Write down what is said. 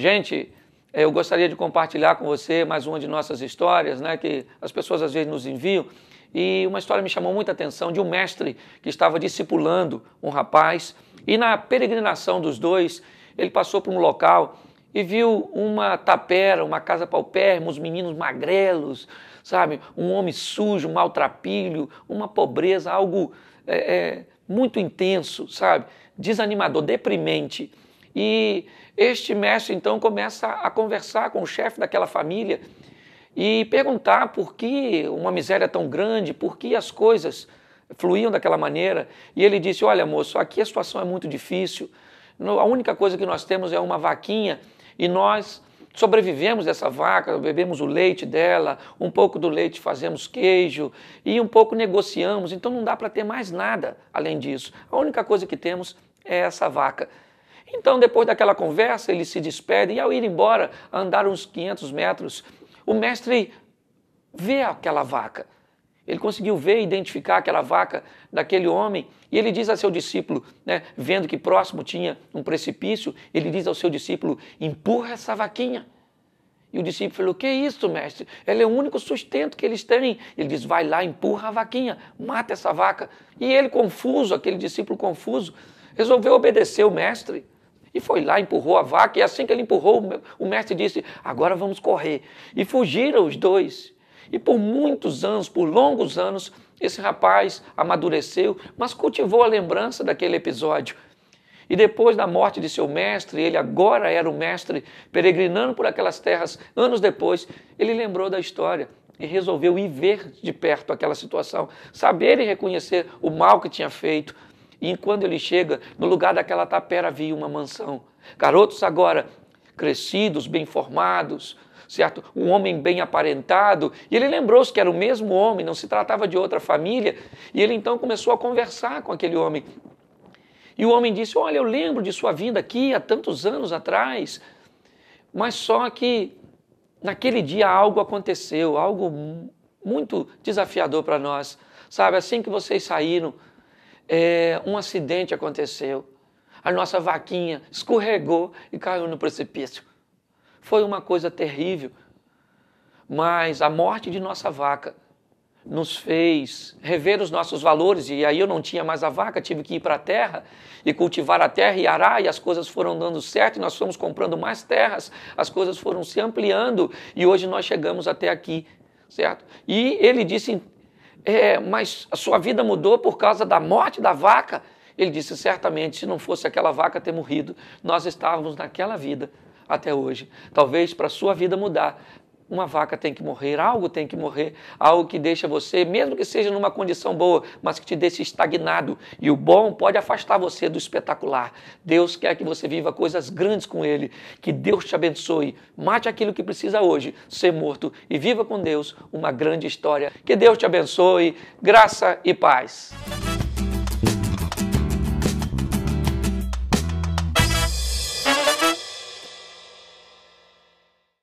Gente, eu gostaria de compartilhar com você mais uma de nossas histórias, né, que as pessoas às vezes nos enviam. E uma história me chamou muita atenção de um mestre que estava discipulando um rapaz. E na peregrinação dos dois, ele passou por um local e viu uma tapera, uma casa paupérrima, uns meninos magrelos, sabe? Um homem sujo, maltrapilho, uma pobreza, algo muito intenso, sabe? Desanimador, deprimente. E este mestre então começa a conversar com o chefe daquela família e perguntar por que uma miséria tão grande, por que as coisas fluíam daquela maneira. E ele disse: olha, moço, aqui a situação é muito difícil, a única coisa que nós temos é uma vaquinha e nós sobrevivemos dessa vaca, bebemos o leite dela, um pouco do leite fazemos queijo e um pouco negociamos, então não dá para ter mais nada além disso. A única coisa que temos é essa vaca. Então, depois daquela conversa, eles se despedem e ao ir embora, andar uns 500 metros, o mestre vê aquela vaca. Ele conseguiu ver e identificar aquela vaca daquele homem e ele diz a seu discípulo, né, vendo que próximo tinha um precipício, ele diz ao seu discípulo: empurra essa vaquinha. E o discípulo falou: que é isso, mestre? Ela é o único sustento que eles têm. Ele diz: vai lá, empurra a vaquinha, mata essa vaca. E ele confuso, aquele discípulo confuso, resolveu obedecer o mestre. E foi lá, empurrou a vaca, e assim que ele empurrou, o mestre disse: agora vamos correr. E fugiram os dois. E por muitos anos, por longos anos, esse rapaz amadureceu, mas cultivou a lembrança daquele episódio. E depois da morte de seu mestre, ele agora era o mestre, peregrinando por aquelas terras, anos depois, ele lembrou da história e resolveu ir ver de perto aquela situação, saber e reconhecer o mal que tinha feito. E quando ele chega, no lugar daquela tapera havia uma mansão. Garotos agora crescidos, bem formados, certo? Um homem bem aparentado. E ele lembrou-se que era o mesmo homem, não se tratava de outra família. E ele então começou a conversar com aquele homem. E o homem disse: olha, eu lembro de sua vinda aqui há tantos anos atrás, mas só que naquele dia algo aconteceu, algo muito desafiador para nós. Sabe, assim que vocês saíram, um acidente aconteceu. A nossa vaquinha escorregou e caiu no precipício. Foi uma coisa terrível, mas a morte de nossa vaca nos fez rever os nossos valores, e aí eu não tinha mais a vaca, tive que ir para a terra e cultivar a terra e arar, e as coisas foram dando certo, e nós fomos comprando mais terras, as coisas foram se ampliando, e hoje nós chegamos até aqui, certo? E ele disse: mas a sua vida mudou por causa da morte da vaca? Ele disse: certamente, se não fosse aquela vaca ter morrido, nós estávamos naquela vida até hoje. Talvez para a sua vida mudar, uma vaca tem que morrer, algo tem que morrer, algo que deixa você, mesmo que seja numa condição boa, mas que te deixe estagnado. E o bom pode afastar você do espetacular. Deus quer que você viva coisas grandes com Ele. Que Deus te abençoe. Mate aquilo que precisa hoje ser morto e viva com Deus uma grande história. Que Deus te abençoe. Graça e paz.